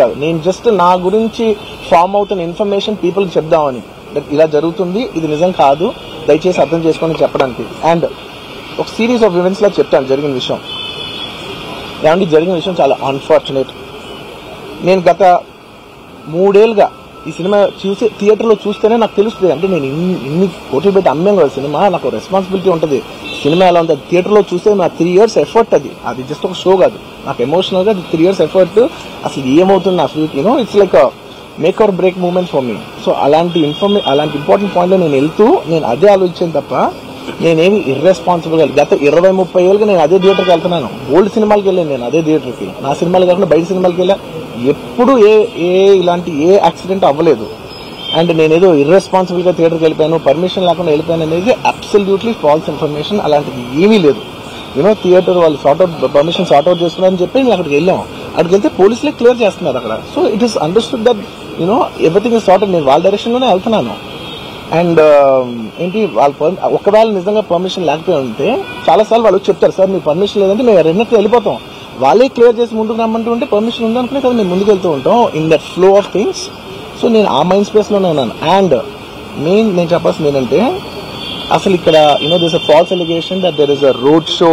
కాదు, నేను జస్ట్ నా గురించి ఫామ్ అవుతున్న ఇన్ఫర్మేషన్ పీపుల్ చెప్దామని, ఇలా జరుగుతుంది, ఇది నిజం కాదు, దయచేసి అర్థం చేసుకొని చెప్పడానికి. అండ్ ఒక సిరీస్ ఆఫ్ ఈవెంట్స్ లా చెప్తాను జరిగిన విషయం. ఏమంటే జరిగిన విషయం చాలా అన్ఫార్చునేట్. నేను గత 3 ఏళ్ళుగా ఈ సినిమా చూసి థియేటర్లో చూస్తేనే నాకు తెలుస్తుంది. అంటే నేను ఇన్ని కోట్లు పెట్టి అమ్మాం కదా సినిమా, నాకు రెస్పాన్సిబిలిటీ ఉంటుంది. సినిమా ఎలా ఉంటుంది థియేటర్లో చూస్తే నా 3 years ఎఫర్ట్, అది జస్ట్ ఒక షో కాదు, నాకు ఎమోషనల్గా 3 years ఎఫర్ట్. అసలు ఏమవుతుంది నా future, it's like make or break moment for me. So అలాంటి ఇంపార్టెంట్ పాయింట్లో నేను వెళ్తూ నేను అదే ఆలోచించాను తప్ప నేనేమి ఇర్రెస్పాన్సిబుల్గా. గత 20-30 ఏళ్ళుగా నేను అదే థియేటర్కి వెళ్తున్నాను. ఓల్డ్ సినిమాలకి వెళ్ళాను నేను అదే థియేటర్కి, నా సినిమాలు కాకుండా బయట సినిమాలకి వెళ్ళా. ఎప్పుడు ఇలాంటి యాక్సిడెంట్ అవ్వలేదు. అండ్ నేనేదో ఇర్రెస్పాన్సిబుల్గా థియేటర్కి వెళ్ళిపోయాను, పర్మిషన్ లేకుండా వెళ్ళిపోయాను అనేది అబ్సల్యూట్లీ ఫాల్స్ ఇన్ఫర్మేషన్. అలాంటిది ఏమీ లేదు. థియేటర్ వాళ్ళు పర్మిషన్ సార్ట్ అవుట్ చేస్తున్నారని చెప్పి మేము అక్కడికి వెళ్ళాము. అక్కడికి వెళ్తే పోలీసులే క్లియర్ చేస్తున్నారు అక్కడ. So it is understood that everything is sorted. నేను వాళ్ళ డైరెక్షన్లోనే వెళ్తున్నాను. అండ్ ఏంటి వాళ్ళు ఒకవేళ నిజంగా పర్మిషన్ లేకపోయి ఉంటే చాలాసార్లు వాళ్ళు చెప్తారు, సార్ మీకు పర్మిషన్ లేదంటే మేము రెండింటికి వెళ్ళిపోతాం. వాళ్ళే క్లియర్ చేసి ముందుకు రమ్మంటూ ఉంటే పర్మిషన్ ఉందనుకునే కదా మేము ముందుకు వెళ్తూ ఉంటాం in that flow of things. So నేను ఆ మైండ్ స్పేస్లోనే ఉన్నాను. అండ్ నేను చెప్పాల్సింది ఏంటంటే, అసలు ఇక్కడ this a false allegation that there is a road show,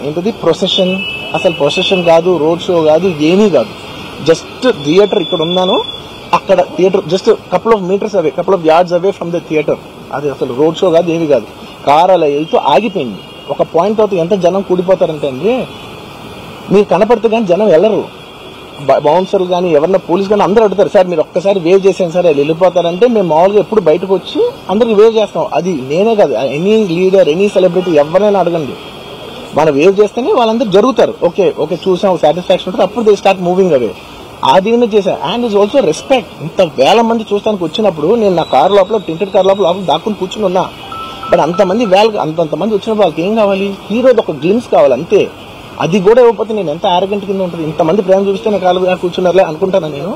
ఏంటది ప్రొసెషన్. అసలు ప్రొసెషన్ కాదు, రోడ్ షో కాదు, ఏమీ కాదు. జస్ట్ థియేటర్ ఇక్కడ ఉన్నాను, అక్కడ theatre just couple of metres away, couple of yards away from the theatre. అది అసలు రోడ్ షో కాదు, ఏమీ కాదు. కార్ అలా వెళ్తూ ఆగిపోయింది. ఒక పాయింట్ అవుతుంది ఎంత జనం కూడిపోతారంటే అండి, మీరు కనపడితే కానీ జనం వెళ్ళరు. బౌన్సర్లు కానీ ఎవరన్నా పోలీస్ కానీ అందరూ అడుగుతారు, సార్ మీరు ఒక్కసారి వేవ్ చేసాను సార్ వాళ్ళు వెళ్ళిపోతారంటే మేము మామూలుగా ఎప్పుడు బయటకు వచ్చి అందరికి వేవ్ చేస్తాం. అది నేనే కాదు, ఎనీ లీడర్, ఎనీ సెలబ్రిటీ ఎవరైనా అడగండి, మనం వేవ్ చేస్తేనే వాళ్ళందరూ జరుగుతారు. ఓకే చూసాం, సాటిస్ఫాక్షన్ ఉంటుంది, అప్పుడు దే స్టార్ట్ మూవింగ్ అవే. అది చేశాను. And is also respect. ఇంత వేల మంది చూస్తానికి వచ్చినప్పుడు నేను నా కార్ లోపల, టెంటెడ్ కార్ లోపల దాక్కుని కూర్చుని ఉన్నా. బట్ అంతమంది అంతమంది వచ్చినప్పుడు వాళ్ళకి ఏం కావాలి, హీరోది ఒక గ్లిమ్స్ కావాలి అంతే. అది కూడా ఇవ్వకపోతే నేను ఎంత ఆరోగ్యంట్ కింద ఉంటుంది. ఇంతమంది ప్రేమ చూపిస్తే నా కాలు కూర్చున్నారులే అనుకుంటాను నేను.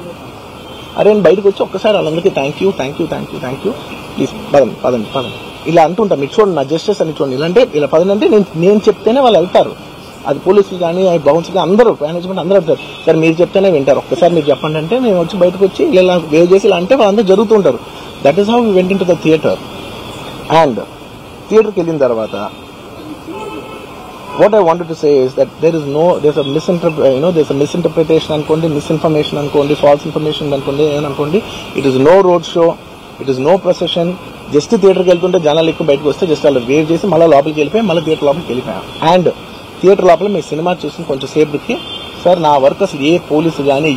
అరే నేను బయటకు వచ్చి ఒక్కసారి వాళ్ళందరికీ థ్యాంక్ యూ ప్లీజ్ పదండి ఇలా అంటుంటా. మీరు చూడండి నా జస్టిస్ అని చూడండి, ఇలాంటే ఇలా పదండి అంటే నేను చెప్తేనే వాళ్ళు వెళ్తారు. అది పోలీసులు కానీ బౌన్స్ కానీ అందరూ మేనేజ్మెంట్ అందరూ వెళ్తారు. సార్ మీరు చెప్తేనే వింటారు, ఒక్కసారి మీరు చెప్పండి అంటే మేము వచ్చి బయటకు వచ్చి ఇలా వేవ్ చేసి ఇలా అంటే వాళ్ళందరూ జరుగుతుంటారు. That is how we went into the theatre. And థియేటర్కి వెళ్ళిన తర్వాత what I wanted to say is that there's a misinterpretation అనుకోండి, misinformation అనుకోండి, false information అనుకోండి, ఏమనుకోండి. It is no road show, it is no procession. Just థియేటర్కి వెళ్తుంటే జనాలు ఎక్కువ బయటకు వస్తే జస్ట్ అలా వేవ్ చేసి మళ్ళీ లోపలికి వెళ్ళిపోయి మళ్ళీ థియేటర్ లోపలికి వెళ్ళిపోయాం. అండ్ థియేటర్ లోపల మీ సినిమా చూసిన కొంచెం సేపటికి, సార్ నా వర్క్ అసలు ఏ పోలీసు కానీ